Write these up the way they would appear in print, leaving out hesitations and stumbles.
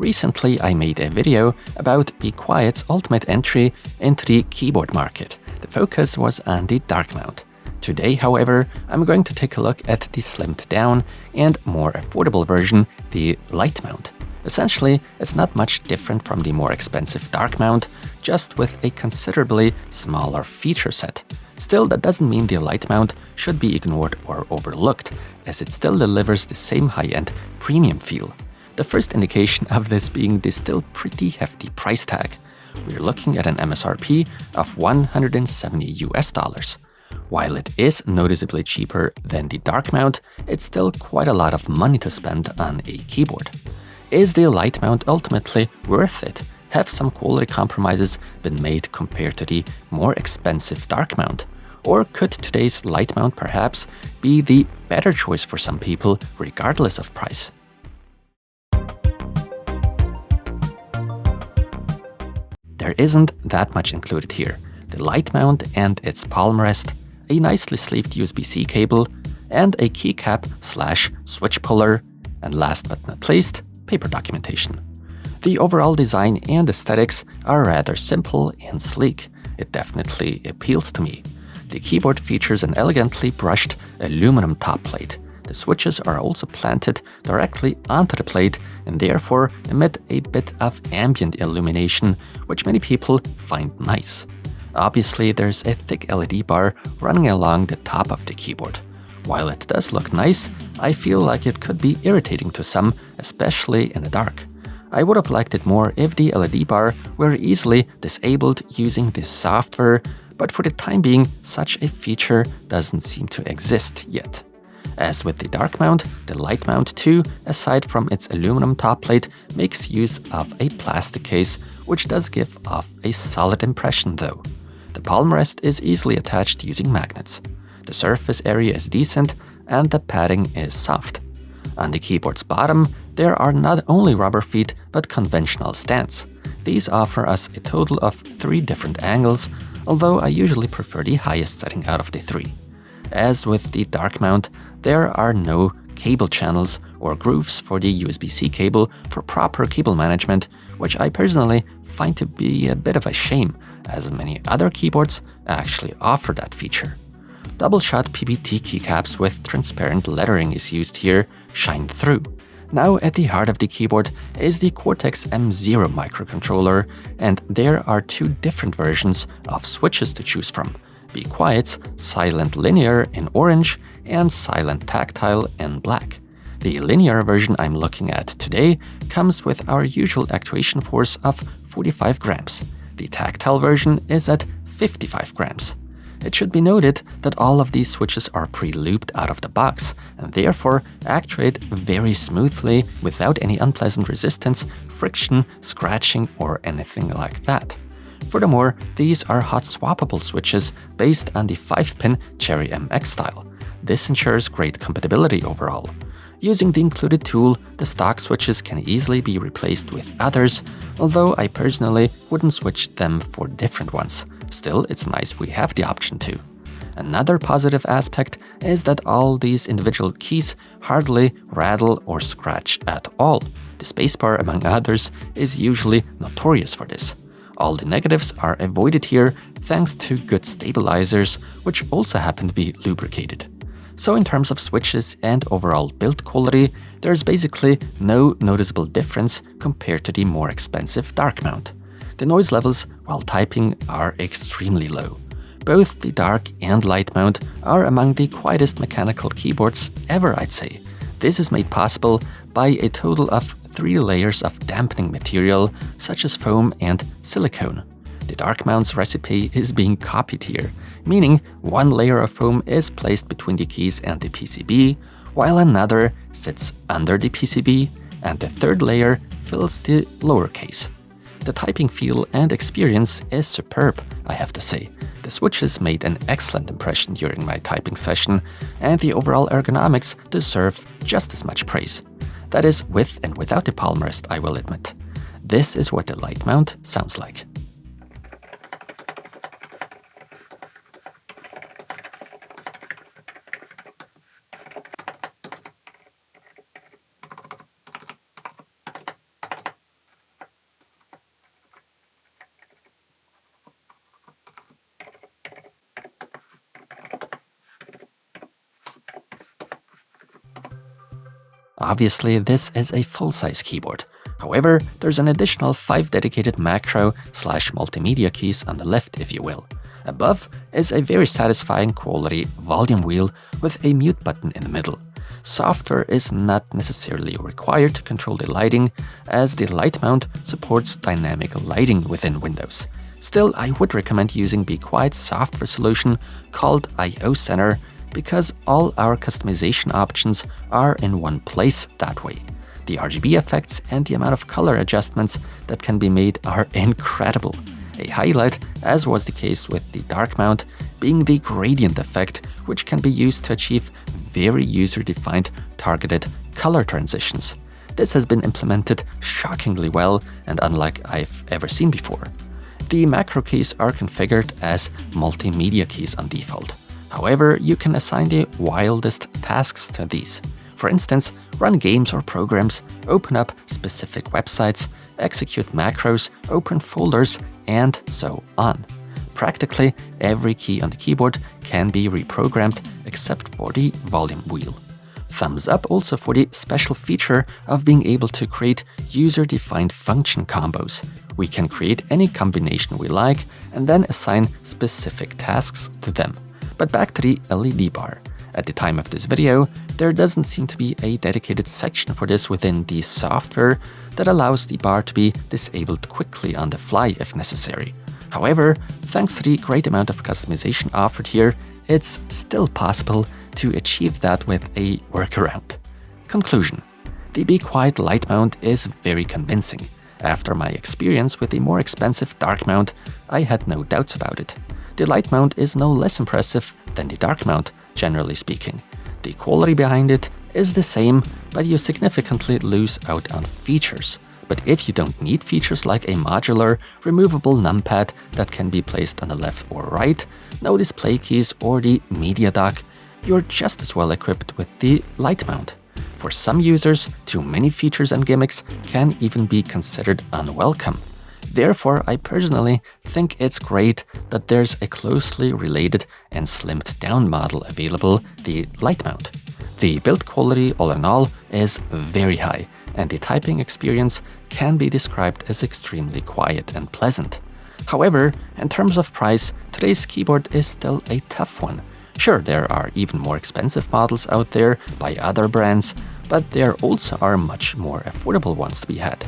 Recently, I made a video about Be Quiet's ultimate entry into the keyboard market. The focus was on the dark mount. Today, however, I'm going to take a look at the slimmed down and more affordable version, the light mount. Essentially, it's not much different from the more expensive dark mount, just with a considerably smaller feature set. Still, that doesn't mean the light mount should be ignored or overlooked, as it still delivers the same high-end premium feel. The first indication of this being the still pretty hefty price tag. We're looking at an MSRP of $170 US. While it is noticeably cheaper than the dark mount, it's still quite a lot of money to spend on a keyboard. Is the light mount ultimately worth it? Have some quality compromises been made compared to the more expensive dark mount? Or could today's light mount perhaps be the better choice for some people regardless of price? There isn't that much included here. The light mount and its palm rest, a nicely sleeved USB-C cable, and a keycap/switch puller, and last but not least, paper documentation. The overall design and aesthetics are rather simple and sleek. It definitely appeals to me. The keyboard features an elegantly brushed aluminum top plate. The switches are also planted directly onto the plate and therefore emit a bit of ambient illumination, which many people find nice. Obviously, there's a thick LED bar running along the top of the keyboard. While it does look nice, I feel like it could be irritating to some, especially in the dark. I would have liked it more if the LED bar were easily disabled using this software, but for the time being, such a feature doesn't seem to exist yet. As with the dark mount, the light mount too, aside from its aluminum top plate, makes use of a plastic case, which does give off a solid impression though. The palm rest is easily attached using magnets. The surface area is decent and the padding is soft. On the keyboard's bottom, there are not only rubber feet but conventional stands. These offer us a total of 3 different angles, although I usually prefer the highest setting out of the 3. As with the dark mount, there are no cable channels or grooves for the USB-C cable for proper cable management, which I personally find to be a bit of a shame, as many other keyboards actually offer that feature. Double-shot PBT keycaps with transparent lettering is used here, shine through. Now at the heart of the keyboard is the Cortex M0 microcontroller, and there are 2 different versions of switches to choose from. Be Quiet's Silent Linear in orange and Silent Tactile in black. The linear version I'm looking at today comes with our usual actuation force of 45 grams. The tactile version is at 55 grams. It should be noted that all of these switches are pre-looped out of the box and therefore actuate very smoothly without any unpleasant resistance, friction, scratching, or anything like that. Furthermore, these are hot swappable switches based on the 5-pin Cherry MX style. This ensures great compatibility overall. Using the included tool, the stock switches can easily be replaced with others, although I personally wouldn't switch them for different ones. Still, it's nice we have the option to. Another positive aspect is that all these individual keys hardly rattle or scratch at all. The spacebar, among others, is usually notorious for this. All the negatives are avoided here thanks to good stabilizers, which also happen to be lubricated. So in terms of switches and overall build quality, there's basically no noticeable difference compared to the more expensive dark mount. The noise levels while typing are extremely low. Both the dark and light mount are among the quietest mechanical keyboards ever, I'd say. This is made possible by a total of 3 layers of dampening material, such as foam and silicone. The dark mount's recipe is being copied here, meaning 1 layer of foam is placed between the keys and the PCB, while another sits under the PCB, and the 3rd layer fills the lower case. The typing feel and experience is superb, I have to say. The switches made an excellent impression during my typing session, and the overall ergonomics deserve just as much praise. That is with and without the palm rest, I will admit. This is what the light mount sounds like. Obviously, this is a full-size keyboard. However, there's an additional 5 dedicated macro/multimedia keys on the left, if you will. Above is a very satisfying quality volume wheel with a mute button in the middle. Software is not necessarily required to control the lighting, as the light mount supports dynamic lighting within Windows. Still, I would recommend using Be Quiet's software solution called I/O Center, because all our customization options are in one place that way. The RGB effects and the amount of color adjustments that can be made are incredible. A highlight, as was the case with the dark mount, being the gradient effect, which can be used to achieve very user-defined targeted color transitions. This has been implemented shockingly well and unlike I've ever seen before. The macro keys are configured as multimedia keys on default. However, you can assign the wildest tasks to these. For instance, run games or programs, open up specific websites, execute macros, open folders, and so on. Practically every key on the keyboard can be reprogrammed except for the volume wheel. Thumbs up also for the special feature of being able to create user-defined function combos. We can create any combination we like and then assign specific tasks to them. But back to the LED bar. At the time of this video, there doesn't seem to be a dedicated section for this within the software that allows the bar to be disabled quickly on the fly if necessary. However, thanks to the great amount of customization offered here, it's still possible to achieve that with a workaround. Conclusion: the Be Quiet light mount is very convincing. After my experience with the more expensive dark mount, I had no doubts about it. The light mount is no less impressive than the dark mount, generally speaking. The quality behind it is the same, but you significantly lose out on features. But if you don't need features like a modular, removable numpad that can be placed on the left or right, no display keys or the media dock, you're just as well equipped with the light mount. For some users, too many features and gimmicks can even be considered unwelcome. Therefore, I personally think it's great that there's a closely related and slimmed down model available, the light mount. The build quality all in all is very high, and the typing experience can be described as extremely quiet and pleasant. However, in terms of price, today's keyboard is still a tough one. Sure, there are even more expensive models out there by other brands, but there also are much more affordable ones to be had.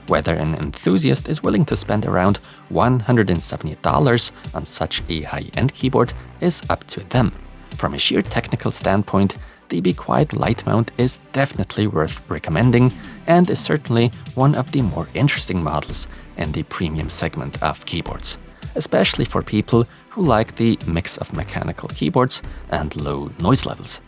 Whether an enthusiast is willing to spend around $170 on such a high-end keyboard is up to them. From a sheer technical standpoint, the Be Quiet light mount is definitely worth recommending and is certainly one of the more interesting models in the premium segment of keyboards, especially for people who like the mix of mechanical keyboards and low noise levels.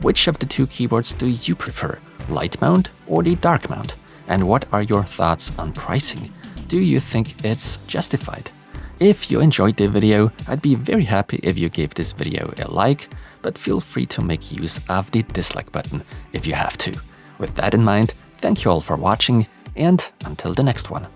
Which of the two keyboards do you prefer, light mount or the dark mount? And what are your thoughts on pricing? Do you think it's justified? If you enjoyed the video, I'd be very happy if you gave this video a like, but feel free to make use of the dislike button if you have to. With that in mind, thank you all for watching, and until the next one.